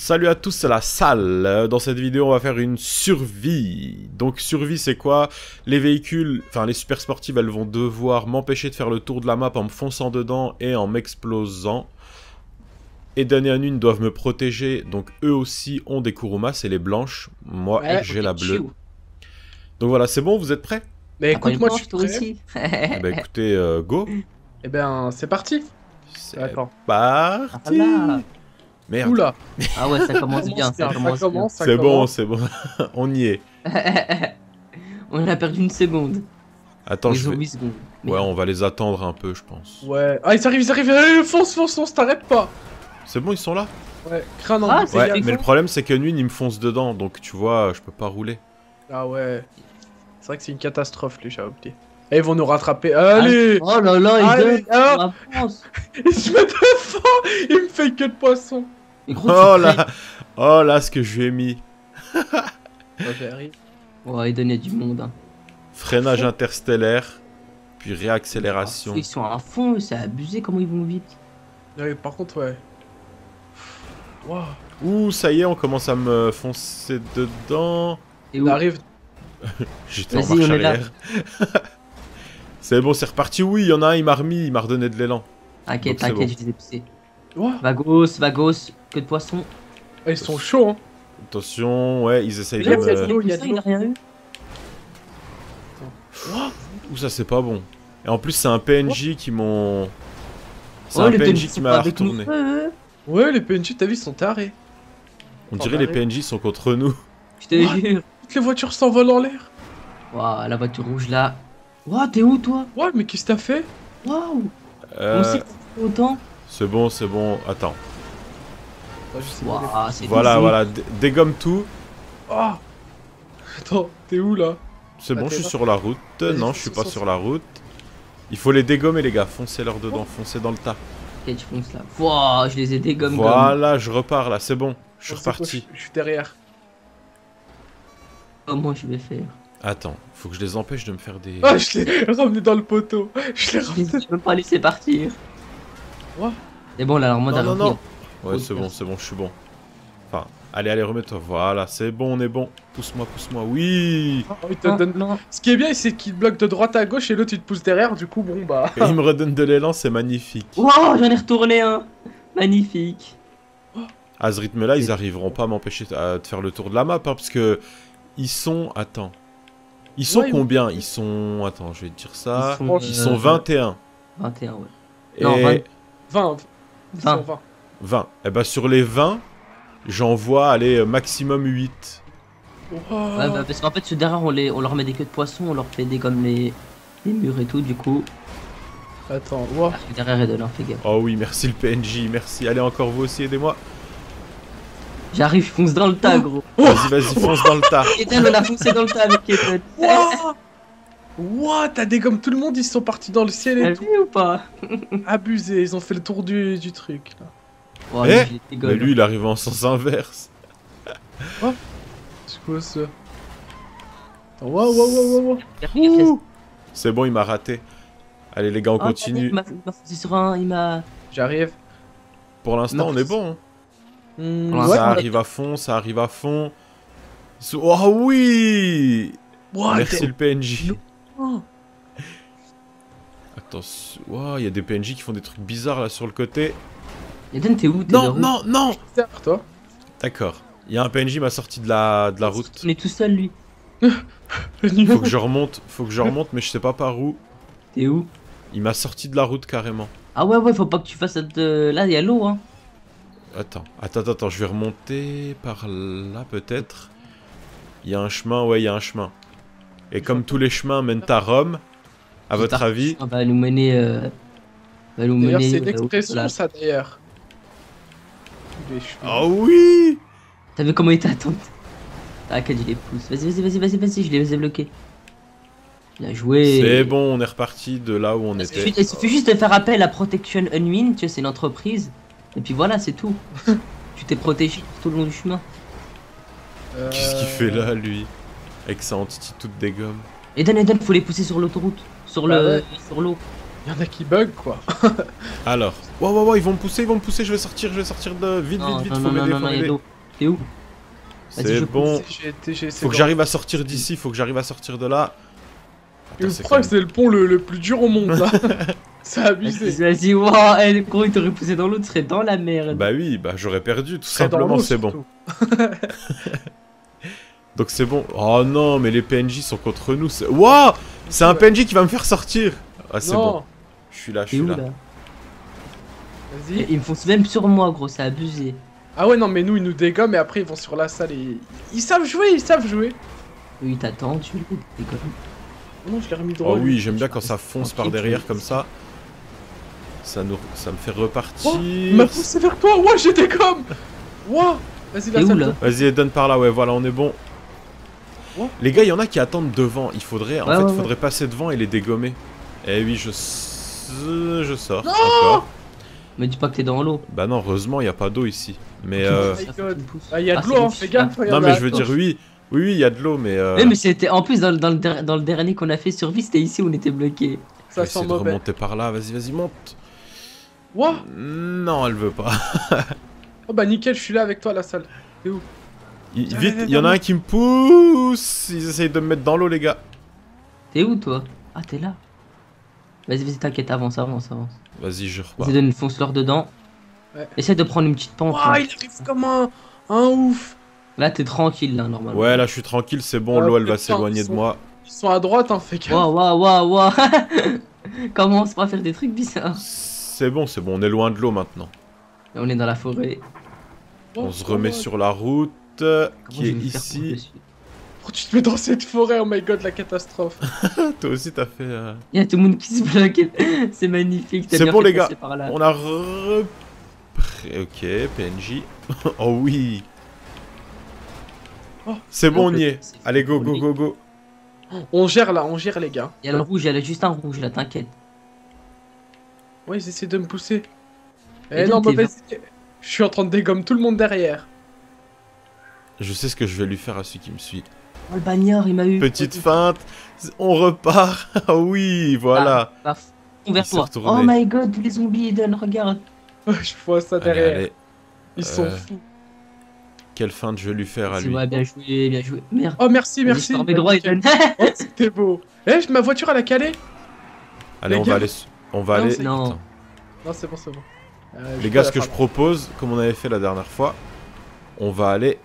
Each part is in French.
Salut à tous, c'est la salle. Dans cette vidéo, on va faire une survie. Donc survie, c'est quoi? Les véhicules, enfin les super sportives, elles vont devoir m'empêcher de faire le tour de la map en me fonçant dedans et en m'explosant. Eden et Anune doivent me protéger, donc eux aussi ont des Kuruma, c'est les blanches. Moi, Ouais, j'ai la bleue. Donc voilà, c'est bon, vous êtes prêts? Mais écoute, moi je suis toi prêt. aussi. Eh ben écoutez, go. Eh ben, c'est parti. C'est Attends. parti. Voilà. Merde. Oula. Ah ouais, ça commence bien, ça commence bien. C'est bon, c'est bon. On y est. On a perdu une seconde. Attends, Ils je ont vais... 8 secondes. Ouais, on va les attendre un peu, je pense. Ouais. Ah, ils arrivent. Allez, fonce, t'arrêtes pas. C'est bon, ils sont là? Ouais, crâne en Ah, bout, c'est Ouais, dégage. mais le problème c'est que Nuit il me fonce dedans, donc tu vois, je peux pas rouler. Ah ouais. C'est vrai que c'est une catastrophe, les chats. Et ils vont nous rattraper. Allez. Oh là là, Allez, ils ah. donnent la France. Il se met devant. Il me fait que de poisson. Mais gros, Oh tu là, oh là, ce que je lui ai mis. Ouais, j'arrive. Ouais, il donnait du monde. Hein. Freinage interstellaire, puis réaccélération. Ils sont à fond, c'est abusé comment ils vont vite. Ouais, par contre, ouais. Waouh. Ouh, ça y est, on commence à me foncer dedans. Et où Il arrive. J'étais en Vas-y, marche on est là. arrière. C'est bon, c'est reparti. Oui, il y en a un, il m'a remis, il m'a redonné de l'élan. T'inquiète, Donc, c'est t'inquiète, bon. je les ai poussés. Waouh. Vagos, que de poisson. Ah, ils sont chauds, hein. Attention, ouais, ils essayent de Il y a de me... l'eau, il y a Ça, de il l'eau. a rien eu. Ouh, ça c'est pas bon. Et en plus, c'est un PNJ qui m'ont... C'est Oh, un les PNJ PNJ qui sont m'a pas avec nous. retourné. Ouais, les PNJ, t'as vu, ils sont tarés. On dirait les PNJ sont contre nous. Je te What? jure. Toutes les voitures s'envolent en l'air. Waouh, la voiture rouge là. Waouh, t'es où toi? Ouais, mais qu'est-ce que t'as fait? Waouh. On sait que t'es autant. c'est bon, attends. Ah, je sais Waouh, pas. c'est Voilà, easy. voilà, dégomme tout. Ah. Attends, t'es où là? C'est Bah, bon, t'es je suis là. sur la route. Vas-y, Non, fonce, je suis pas fonce. sur la route. Il faut les dégommer, les gars. Foncez-leur dedans, foncez dans le tas. Ok, tu fonces là. Waouh, je les ai dégomme Voilà, je repars là, c'est bon. Je suis Oh, c'est quoi, reparti. je suis derrière. Comment je vais faire? Attends, faut que je les empêche de me faire des... Ah, je l'ai ramené dans le poteau. Je l'ai ramené. Je peux pas laisser partir. What? C'est bon, là, alors moi Non, non, d'arriver. non. Ouais, c'est bon, je suis bon. Enfin, allez, remets-toi. Voilà, c'est bon, on est bon. Pousse-moi, oui. Oh, il te donne... Non. Ce qui est bien, c'est qu'il te bloque de droite à gauche et l'autre il te pousse derrière. Du coup, bon bah. Et il me redonne de l'élan, c'est magnifique. Wow, j'en ai retourné un. Magnifique. À ce rythme-là, ils arriveront pas à m'empêcher de faire le tour de la map, hein, parce que... Ils sont... Attends. Ils sont Ouais, combien? Ils sont... Attends, je vais te dire ça. Ils sont euh, 21. 21, ouais. Et... Non, 20. 20. Ils sont 20. 20. Et bah sur les 20, j'en vois aller maximum 8. Wow. Ouais, bah, parce qu'en fait, ceux derrière, on leur met des queues de poisson, on leur fait des comme les murs et tout, du coup. Attends, wow. Ah, derrière, Edel, hein, fais gaffe. Oh oui, merci le PNJ, merci. Allez, encore vous aussi, aidez-moi. J'arrive, je fonce dans le tas, gros. Vas-y, fonce dans le tas. Edel, on a foncé dans le tas avec Edel. Wow. Wow, t'as dégomme tout le monde, ils sont partis dans le ciel et T'as tout. vu ou pas? Abusé, ils ont fait le tour du truc là. Oh, Eh, mais je les Mais dégomme. lui, il arrive en sens inverse. C'est quoi ça? Wow. Ouh. C'est bon, il m'a raté. Allez les gars, on Oh, continue. Il m'a foncé sur un, il m'a... J'arrive. Pour l'instant, Non. on est bon. Hein. Ouais. Ça arrive à fond, ça arrive à fond. Oh oui. Wow, Merci le PNJ. Oh. Attention, wow, il y a des PNJ qui font des trucs bizarres là sur le côté. Eden, t'es où? T'es Non, de route? non, non. Derrière toi. D'accord. Il y a un PNJ m'a sorti de la route. On est tout seul, lui. Faut que je remonte, mais je sais pas par où. T'es où? Il m'a sorti de la route carrément. Ah ouais, faut pas que tu fasses cette... Là, il y a l'eau, hein. Attends, je vais remonter par là peut-être. Il y a un chemin, ouais, il y a un chemin. Et comme tous les chemins mènent à Rome, à votre avis, On va nous mener... D'ailleurs, c'est une au- expression là. ça d'ailleurs. Les cheveux. oh oui. T'as vu comment il t'attend? Ah, qu'elle les pousse. Vas-y, je les ai bloqués. Bien joué. C'est bon, on est reparti de là où on était. Il suffit juste de faire appel à Protection Unwin, tu vois, c'est une entreprise. Et puis voilà, c'est tout. Tu t'es protégé tout le long du chemin. Qu'est-ce qu'il fait là, lui? Avec sa entité toute dégomme. Eden, faut les pousser sur l'autoroute. Sur Bah le... ouais. sur l'eau. Il y en a qui bug quoi. Alors, wow, ils vont me pousser, je vais sortir de... Vite, Non, faut non, m'aider, il y a l'eau. T'es où? Vas-y, je C'est bon. Faut que j'arrive à sortir d'ici, faut que j'arrive à sortir de là. Et Attends, le c'est problème, quand c'est le pont le plus dur au monde, là. C'est abusé. Vas-y, waouh, eh, gros, il t'aurait poussé dans l'eau, tu serais dans la merde. Bah oui, bah j'aurais perdu, tout Très dans simplement, l'eau, c'est bon. surtout. Donc c'est bon. Oh non, mais les PNJ sont contre nous. Wouah, c'est un PNJ qui va me faire sortir. Ah, c'est bon. Je suis là, je T'es suis où là. là? Vas-y. Ils me foncent même sur moi, gros, c'est abusé. Ah ouais, non, mais nous, ils nous dégomment et après, ils vont sur la salle et... Ils savent jouer, ils savent jouer. Oui, t'attends, tu le déconnes. Oh non, je l'ai remis droit. Oh lui. oui, j'aime bien quand ça fonce par derrière comme ça. Ça me fait repartir. Oh, il m'a poussé vers toi. Ouais, j'étais comme. Ouah. Vas-y, la T'es où, salle. là? Vas-y, Eden par là, ouais, voilà, on est bon. Ouais. Les gars, il y en a qui attendent devant. Il faudrait, en Ouais, fait, ouais, il faudrait passer devant et les dégommer. Eh oui, je sors. Non. Encore. Me dis pas que t'es dans l'eau. Bah non, heureusement, il n'y a pas d'eau ici. Mais Oh Ça my fait God. qu'il me pousse. Ah, il y a Ah, de c'est l'eau, hein, bon, fais c'est gaffe. ça. non, mais je veux dire, oui, il y a de l'eau, mais. Mais c'était en plus dans le dernier qu'on a fait survie, c'était ici où on était bloqué. Je Ça vais sent essayer de mauvais. remonter par là. Vas-y, monte. Ouah. Non, elle veut pas. Oh bah nickel, je suis là avec toi, la salle. T'es où? Vite, il y en a un qui me pousse. Ils essayent de me mettre dans l'eau, les gars. T'es où toi? Ah, t'es là. Vas-y, t'inquiète, avance. Vas-y, je repars. Vas-y, donne fonce-leur dedans. Ouais. Essaie de prendre une petite pente. Ouah, là. il arrive comme un ouf. Là, t'es tranquille, là, normalement. Ouais, là, je suis tranquille, c'est bon. Ah, L'eau, elle va putain, s'éloigner ils de sont- moi. Ils sont à droite, hein, fais gaffe. Waouh. Commence pas à faire des trucs bizarres. C'est bon, on est loin de l'eau maintenant. Là, on est dans la forêt. On se remet sur la route qui Moi, je est vais me faire ici. couper dessus. Oh, tu te mets dans cette forêt, oh my god, la catastrophe. Toi aussi, t'as fait. Il y a tout le monde qui se bloque. C'est magnifique. t'as C'est bien bon, fait les de gars. passer par là. On a repris. Ok, PNJ. Oh oui. Oh, C'est bon, on y c'est est. Allez, go. On gère là, on gère les gars. Il y a le rouge, il y a juste un rouge là, t'inquiète. Ouais, ils essaient de me pousser. Et Eh non, donc, bah t'es vas-y. Je suis en train de dégommer tout le monde derrière. Je sais ce que je vais lui faire à celui qui me suit. Oh, le bagnard, il m'a eu. Petite feinte. On repart. Ah oui, voilà. Paf. Vers Il s'est toi. retourné. Oh my god, tous les zombies, Eden, regarde. Je vois ça Allez, derrière. allez. Ils sont fous. Quelle feinte je vais lui faire à C'est lui. vrai, bien joué. Merde. Oh merci, Vas-y, merci. je te remets droit, Eden. Oh, c'était beau. Eh, ma voiture elle a calé. Allez, les on gars. va aller. On va Non, aller. c'est- Non. Attends. Non, c'est bon, c'est bon. Les gars, ce que je propose, comme on avait fait la dernière fois, on va aller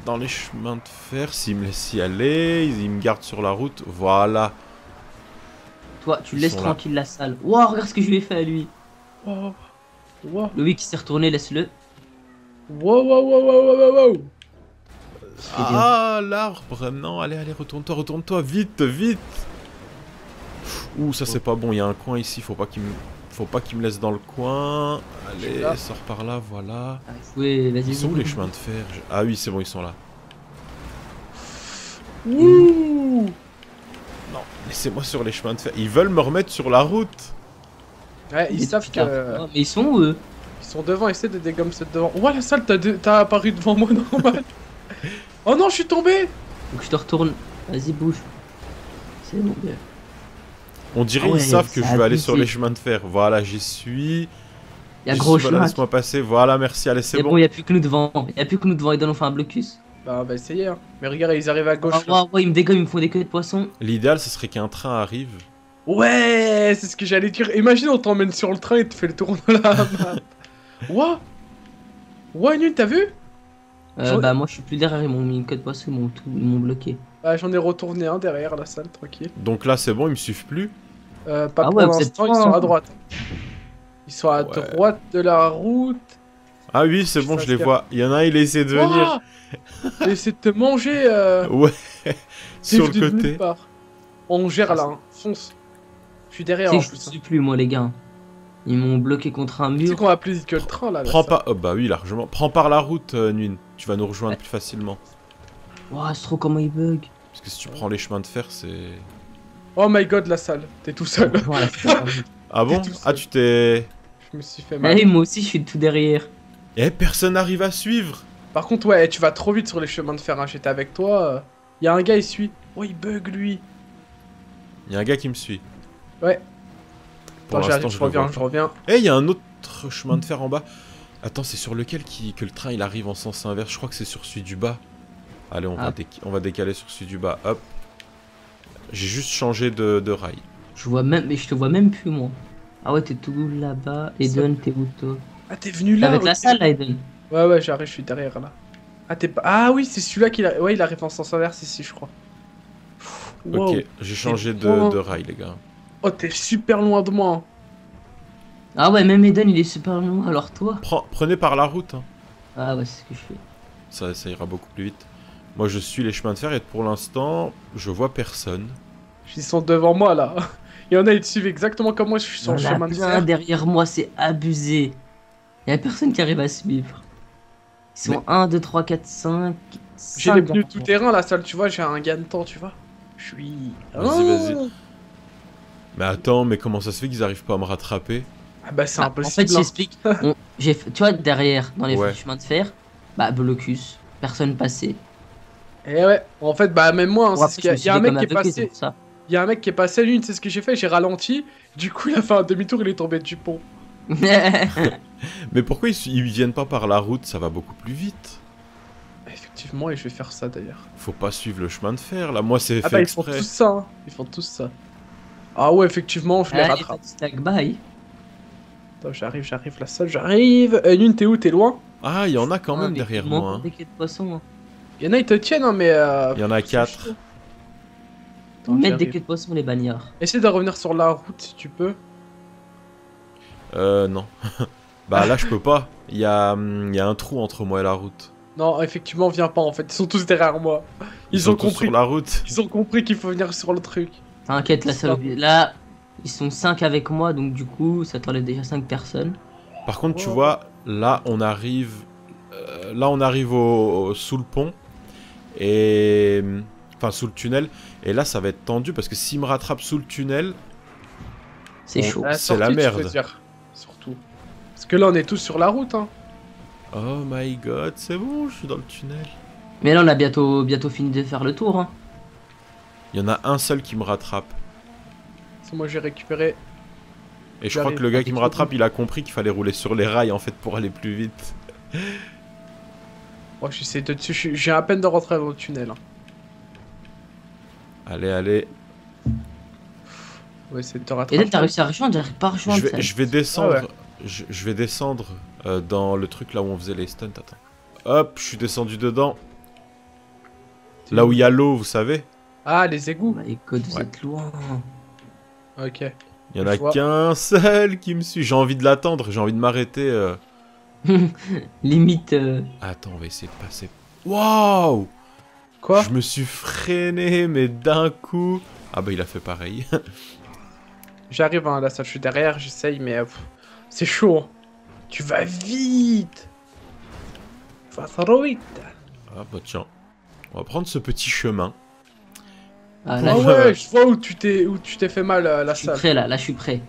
dans les chemins de fer. S'ils me laissent y aller, ils me gardent sur la route. Voilà. Toi, tu Ils laisses sont là. tranquille la salle. Wow, regarde ce que je lui ai fait à lui. Wow. Wow. Louis qui s'est retourné, laisse-le. Wow. Ah, l'arbre. Non, allez, retourne-toi. Vite. Ouh, ça c'est pas bon. Il y a un coin ici. Faut pas qu'il me laisse dans le coin. Je suis Allez, là. sors par là. Voilà. Ouais, vas-y. Ils sont où les chemins de fer? Ah oui, c'est bon, ils sont là. Ouh. Non, laissez-moi sur les chemins de fer. Ils veulent me remettre sur la route. Ouais, ils savent Putain. que... Oh, mais ils sont où eux? Ils sont devant, essaie de dégommer ceux de devant. Ouais, la salle, t'as apparu devant moi, normal. Oh non, je suis tombé. Faut que je te retourne. Vas-y, bouge. C'est bon, bien. On dirait Ah ouais, ils savent que c'est je vais aller abusé. sur les chemins de fer. Voilà, j'y suis. Il y a gros Voilà, chemin. laisse-moi passer. Voilà, merci. Allez, c'est C'est bon. bon, il y a plus que nous devant. Ils donnent enfin un blocus. Bah, on va essayer, hein. Mais regarde, ils arrivent à gauche. Oh, là. ils me dégomment, ils me font des queues de poisson. L'idéal, ce serait qu'un train arrive. Ouais, c'est ce que j'allais dire. Imagine, on t'emmène sur le train et te fait le tour de la map. Ouah. Ouais, nul, t'as vu? Bah, moi je suis plus derrière, ils m'ont mis une queue de poisson, ils m'ont bloqué. Bah, j'en ai retourné un derrière la salle, tranquille. Donc là, c'est bon, ils me suivent plus. Pas Ah pour ouais, vous êtes l'instant, ils loin. sont à droite. Ils sont à Ouais. droite de la route. Ah oui, c'est bon, Ça je les se vois. Il y en a un, il essaie de venir. Ouah. J'ai essayé de te manger. Ouais, T'es sur venu le de nulle côté. part. On gère là, hein. Fonce. Je suis derrière Tu en sais que je plus. suis plus, moi, les gars. Ils m'ont bloqué contre un Tu sais mur. qu'on va plus vite que le train là. la Prends salle. pas. Oh bah oui, largement. Prends par la route, Nuin. Tu vas nous rejoindre Ouais. plus facilement. Ouah, c'est trop comment ils bug. Parce que si tu prends les chemins de fer, c'est. Oh my god, la salle. T'es tout seul. Voilà, c'est pas grave. Ah bon? tout seul. Ah, tu t'es. Je me suis fait Ah mal. oui, moi aussi, je suis tout derrière. Eh, personne n'arrive à suivre. Par contre, ouais, tu vas trop vite sur les chemins de fer. Hein. J'étais avec toi. Y a un gars, il suit. Oh, il bug lui. Il y a un gars qui me suit. Ouais. Pour Attends, l'instant, j'arrive, je le vois reviens, pas. je reviens. Eh, il y a un autre chemin de fer en bas. Attends, c'est sur lequel que le train il arrive en sens inverse? Je crois que c'est sur celui du bas. Allez, on va décaler sur celui du bas. Hop. J'ai juste changé de rail. Je vois même, mais je te vois même plus moi. Ah ouais, t'es tout là-bas. Eden, t'es où toi? Ah, t'es venu T'es là? avec la ok. salle là, Eden. Ouais, ouais, j'arrive, je suis derrière là. Ah, t'es pas. Ah oui, c'est celui-là qui a. Ouais, il arrive en sens inverse ici, je crois. Wow. Ok, j'ai changé trop- de rail, les gars. Oh, t'es super loin de moi. Ah ouais, même Eden il est super loin, alors toi? Prenez par la route, hein. Ah ouais, c'est ce que je fais. Ça ira beaucoup plus vite. Moi, je suis les chemins de fer et pour l'instant, je vois personne. Ils sont devant moi là. Il y en a, ils te suivent exactement comme moi, je suis sur le Il y en a chemin de plein fer. derrière moi, c'est abusé. Il y a personne qui arrive à suivre. Ils sont Mais- 1, 2, 3, 4, 5. J'ai les pneus tout terrain, la salle, tu vois, j'ai un gain de temps, tu vois. Je suis. Vas-y, vas-y. Mais attends, mais comment ça se fait qu'ils arrivent pas à me rattraper? Ah bah, c'est En impossible. fait, j'explique. Tu vois, derrière, dans les Ouais. chemins de fer, bah, blocus. Personne passé. Et ouais, en fait, bah, même moi, hein, Bon, c'est ce après, qu'il y a. je me Il suis y a un fait mec comme qui est aveuglé, c'est passé. pour ça. Il y a un mec qui est passé, lui, tu sais ce que j'ai fait? J'ai ralenti. Du coup, il a fait un demi-tour, il est tombé du pont. Mais pourquoi ils viennent pas par la route? Ça va beaucoup plus vite. Effectivement, et je vais faire ça d'ailleurs. Faut pas suivre le chemin de fer, là. Moi, c'est Ah fait bah, ils font exprès. tous ça, hein. Ils font tous ça. Ah ouais, effectivement, je les Allez, rattrape. petit tag bye. Attends, j'arrive, la salle, j'arrive. Lune, t'es où? T'es loin? Ah, il y en a quand Ah, même mais derrière il moi. manque Hein. des quais de poissons. Hein. Il y en a, ils te tiennent, hein, mais. Il y en a c'est 4. chaud. Ils mettent des j'arrive. quais de poissons, les bagnards. Essaie de revenir sur la route si tu peux. Non. Bah là, je peux pas. Il y a un trou entre moi et la route. Non, effectivement, viens pas en fait. Ils sont tous derrière moi. Ils sont ont tous compris. sur la route. Ils ont compris qu'il faut venir sur le truc. T'inquiète, la Ça seule. Là, ils sont 5 avec moi, donc du coup, ça t'enlève déjà 5 personnes. Par contre, tu Oh. vois, là, on arrive... sous le pont. Et... Enfin, sous le tunnel. Et là, ça va être tendu parce que s'ils me rattrapent sous le tunnel... C'est On- chaud. À la C'est la sortie, tu merde. veux dire, surtout. Parce que là, on est tous sur la route, hein. Oh my god, c'est bon, je suis dans le tunnel. Mais là, on a bientôt fini de faire le tour. Hein. Il y en a un seul qui me rattrape. C'est moi, j'ai récupéré. Et je crois J'arrive que le gars avec qui me tout. rattrape, il a compris qu'il fallait rouler sur les rails en fait pour aller plus vite. Oh, j'essaie de dessus. J'ai à peine de rentrer dans le tunnel. Hein. Allez, allez. On va essayer de te Et là, rattraper. t'as réussi à rejoindre, j'arrive pas à rejoindre ça. Je vais descendre. Ah ouais. Je vais descendre dans le truc là où on faisait les stunts. Attends. Hop, je suis descendu dedans. Là où il y a l'eau, vous savez. Ah, les égouts. Bah, écoute, vous Ouais. êtes loin. Ok. Il y en a Je vois. qu'un seul qui me suit. J'ai envie de l'attendre, j'ai envie de m'arrêter. Limite. Attends, on va essayer de passer. Waouh! Quoi? Je me suis freiné, mais d'un coup. Ah bah il a fait pareil. J'arrive, hein, là, ça, je suis derrière, j'essaye, mais c'est chaud. Hein. Tu vas vite. Va trop vite. Ah bah tiens. On va prendre ce petit chemin. Ah, Ah là, ouais, je vois où tu t'es fait mal, la je suis salle. prêt là, je suis prêt.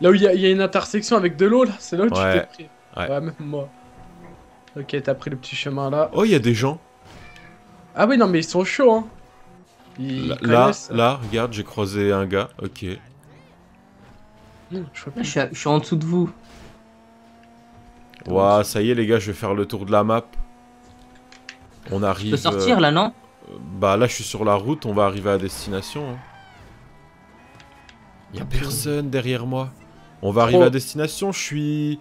Là où il y a une intersection avec de l'eau, là, c'est là où tu Ouais, t'es pris. ouais. Ouais, même moi. Ok, t'as pris le petit chemin là. Oh, il y a des gens. Ah oui, non, mais ils sont chauds, hein. Ils Là, connaissent. là, regarde, j'ai croisé un gars. Ok. Je vois Là, plus. je suis en dessous de vous. Ouah, ça y est, les gars, je vais faire le tour de la map. On Je arrive. peux sortir là, non? Bah là, je suis sur la route, on va arriver à destination. Hein. Y a personne derrière moi. On va arriver à destination, je suis.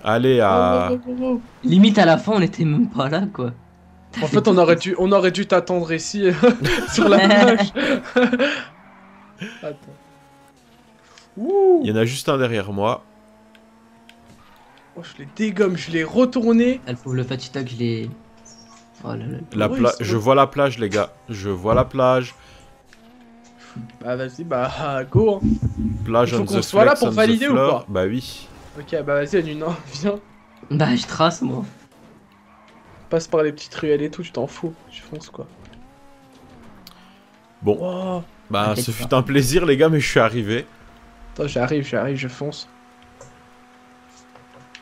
Allez, à. Oh, oh, oh, Limite à la fin, on était même pas là quoi. oh. En fait, on aurait dû t'attendre ici, sur la plage. Attends. Ouh. Il y en a juste un derrière moi. Oh, je l'ai dégomme, je l'ai retourné. Elle faut le fatita que je l'ai. Oh là là. Ouais, ils sont- Je vois la plage, les gars. Je vois la plage. Bah vas-y, bah go. Hein. Plage Il faut on qu'on the soit là flex, pour on the valider ou floor. pas? Bah oui. Ok, bah vas-y, Anune, hein, viens. Bah, je trace moi. Passe par les petites ruelles et tout, tu t'en fous. Tu fonces quoi. Bon, Wow. bah T'inquiète ce pas. fut un plaisir, les gars, mais je suis arrivé. Attends, j'arrive, je fonce.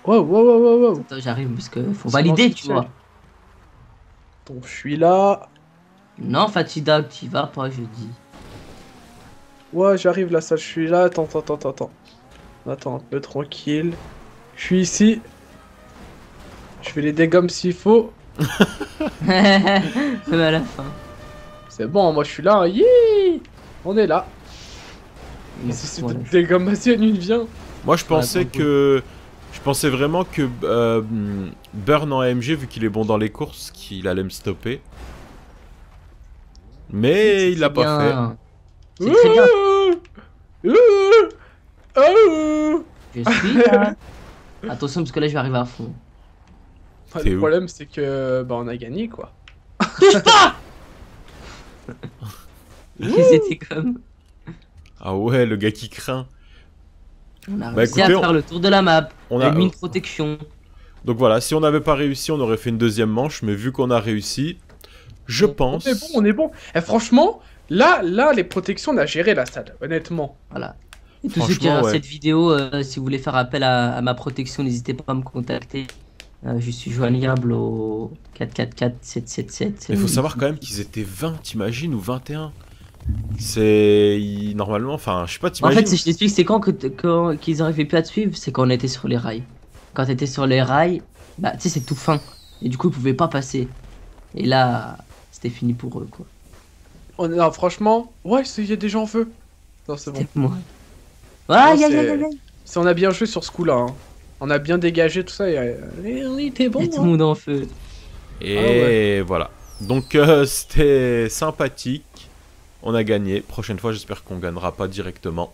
Wow, wow, wow, wow, wow. Attends, j'arrive parce que faut Ils sont valider, dans tu le vois. Donc je suis là. Non, Fatida, tu vas pas, je dis. Ouais, j'arrive là, ça, je suis là. Attends. Attends, un peu tranquille. Je suis ici. Je fais les dégommes s'il faut. Même à la fin. C'est bon, moi je suis là. Yeah, on est là. Et si c'est Voilà. des dégommes, vas-y, une vient. Moi, je pensais bon, que... Je pensais vraiment que Burn en AMG, vu qu'il est bon dans les courses, qu'il allait me stopper. Mais il l'a pas fait. C'est très bien. Ah, Je suis là. Attention parce que là je vais arriver à fond. T'es le où? problème c'est que bah on a gagné quoi. C'était comme. Ah ouais, le gars qui craint. On a Bah, réussi écoutez, à faire le tour de la map. On Avec a... une protection. Donc voilà, si on n'avait pas réussi, on aurait fait une deuxième manche, mais vu qu'on a réussi, je pense... On est bon, on est bon. Et franchement, là, les protections, on a géré la salle, honnêtement. Voilà. Et tous ceux qui Franchement, regardent ouais. cette vidéo, si vous voulez faire appel à ma protection, n'hésitez pas à me contacter. Je suis joignable au 444-777. Mais faut savoir quand même qu'ils étaient 20, t'imagines, ou 21. C'est... Normalement, enfin, je sais pas, En t'imagines... fait, je t'explique, c'est quand qu'ils n'arrivaient plus à te suivre, c'est quand on était sur les rails. Quand t'étais sur les rails, bah tu sais, c'est tout fin. Et du coup, ils pouvaient pas passer. Et là, c'était fini pour eux, quoi. Non, franchement, ouais, il y a des gens en feu. Non, c'est bon. C'était moi. Aïe, Ouais, aïe, c'est- aïe, aïe, aïe. Si on a bien joué sur ce coup-là, hein. On a bien dégagé tout ça et on était bon. Il y a tout hein. le monde en feu. Et voilà. Donc c'était sympathique. On a gagné. Prochaine fois, j'espère qu'on gagnera pas directement.